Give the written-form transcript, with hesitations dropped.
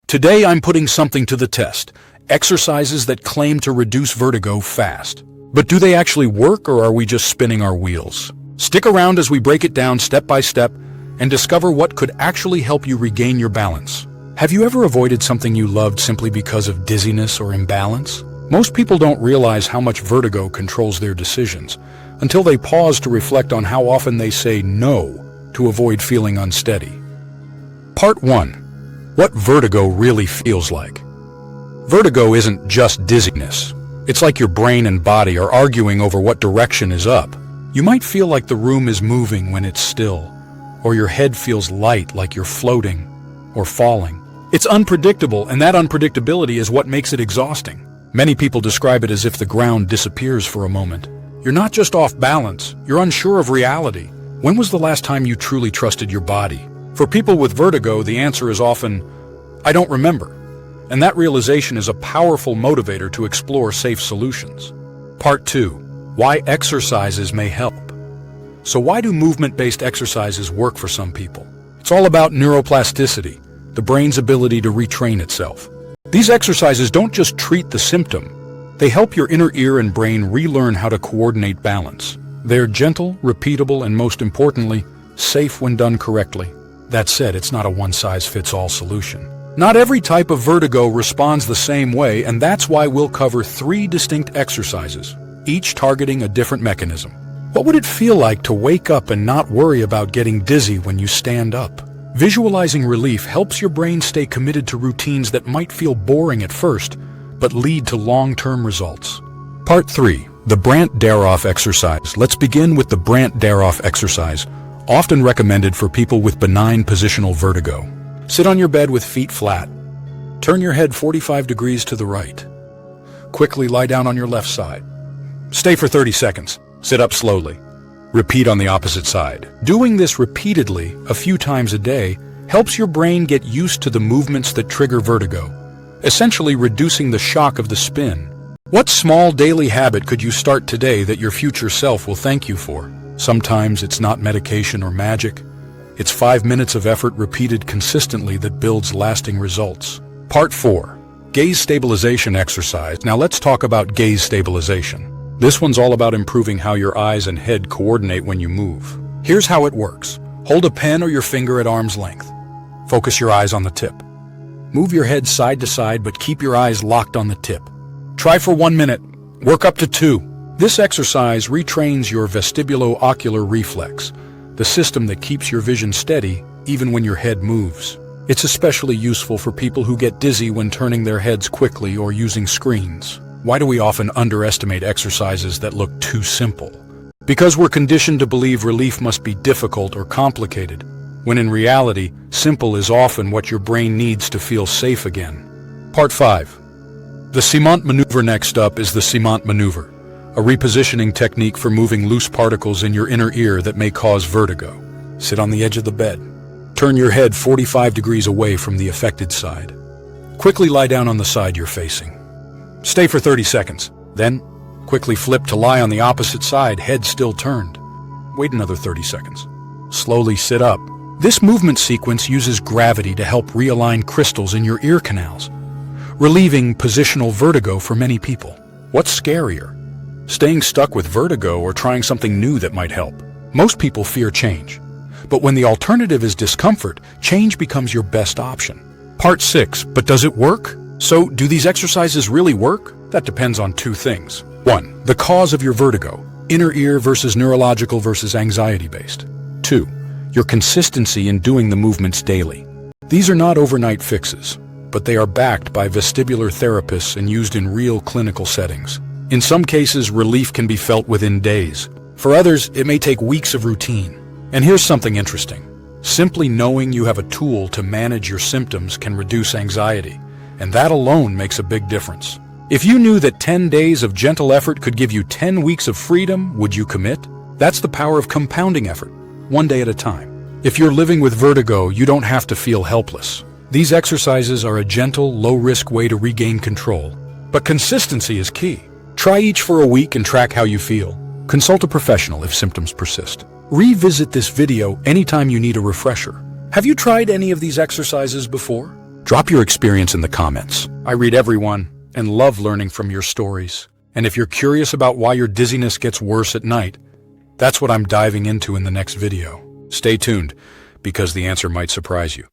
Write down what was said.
Today I'm putting something to the test. Exercises that claim to reduce vertigo fast. But do they actually work, or are we just spinning our wheels? Stick around as we break it down step by step and discover what could actually help you regain your balance. Have you ever avoided something you loved simply because of dizziness or imbalance? Most people don't realize how much vertigo controls their decisions until they pause to reflect on how often they say no to avoid feeling unsteady. Part 1. What vertigo really feels like. Vertigo isn't just dizziness. It's like your brain and body are arguing over what direction is up. You might feel like the room is moving when it's still, or your head feels light like you're floating or falling. It's unpredictable, and that unpredictability is what makes it exhausting. Many people describe it as if the ground disappears for a moment. You're not just off balance, you're unsure of reality. When was the last time you truly trusted your body? For people with vertigo, the answer is often, I don't remember. And that realization is a powerful motivator to explore safe solutions. Part 2. Why exercises may help. So why do movement-based exercises work for some people? It's all about neuroplasticity, the brain's ability to retrain itself. These exercises don't just treat the symptom, they help your inner ear and brain relearn how to coordinate balance. They're gentle, repeatable, and most importantly, safe when done correctly. That said, it's not a one-size-fits-all solution. Not every type of vertigo responds the same way, and that's why we'll cover 3 distinct exercises, each targeting a different mechanism. What would it feel like to wake up and not worry about getting dizzy when you stand up? Visualizing relief helps your brain stay committed to routines that might feel boring at first, but lead to long-term results. Part 3. The Brandt-Daroff exercise. Let's begin with the Brandt-Daroff exercise, often recommended for people with benign positional vertigo. Sit on your bed with feet flat. Turn your head 45 degrees to the right. Quickly lie down on your left side. Stay for 30 seconds. Sit up slowly. Repeat on the opposite side. Doing this repeatedly, a few times a day, helps your brain get used to the movements that trigger vertigo, essentially reducing the shock of the spin. What small daily habit could you start today that your future self will thank you for? Sometimes it's not medication or magic. It's 5 minutes of effort repeated consistently that builds lasting results. Part 4. Gaze stabilization exercise. Now let's talk about gaze stabilization. This one's all about improving how your eyes and head coordinate when you move. Here's how it works. Hold a pen or your finger at arm's length. Focus your eyes on the tip. Move your head side to side, but keep your eyes locked on the tip. Try for 1 minute. Work up to 2. This exercise retrains your vestibulo-ocular reflex, the system that keeps your vision steady even when your head moves. It's especially useful for people who get dizzy when turning their heads quickly or using screens. Why do we often underestimate exercises that look too simple? Because we're conditioned to believe relief must be difficult or complicated, when in reality, simple is often what your brain needs to feel safe again. Part 5. The Simont maneuver. Next up is the Simont maneuver, a repositioning technique for moving loose particles in your inner ear that may cause vertigo. Sit on the edge of the bed. Turn your head 45 degrees away from the affected side. Quickly lie down on the side you're facing. Stay for 30 seconds. Then, quickly flip to lie on the opposite side, head still turned. Wait another 30 seconds. Slowly sit up. This movement sequence uses gravity to help realign crystals in your ear canals, relieving positional vertigo for many people. What's scarier? Staying stuck with vertigo or trying something new that might help? Most people fear change. But when the alternative is discomfort, change becomes your best option. Part 6. But does it work? So, do these exercises really work? That depends on 2 things. 1. The cause of your vertigo. Inner ear versus neurological versus anxiety-based. 2. Your consistency in doing the movements daily. These are not overnight fixes, but they are backed by vestibular therapists and used in real clinical settings. In some cases, relief can be felt within days. For others, it may take weeks of routine. And here's something interesting. Simply knowing you have a tool to manage your symptoms can reduce anxiety, and that alone makes a big difference. If you knew that 10 days of gentle effort could give you 10 weeks of freedom, would you commit? That's the power of compounding effort, one day at a time. If you're living with vertigo, you don't have to feel helpless. These exercises are a gentle, low-risk way to regain control. But consistency is key. Try each for a week and track how you feel. Consult a professional if symptoms persist. Revisit this video anytime you need a refresher. Have you tried any of these exercises before? Drop your experience in the comments. I read everyone and love learning from your stories. And if you're curious about why your dizziness gets worse at night, that's what I'm diving into in the next video. Stay tuned, because the answer might surprise you.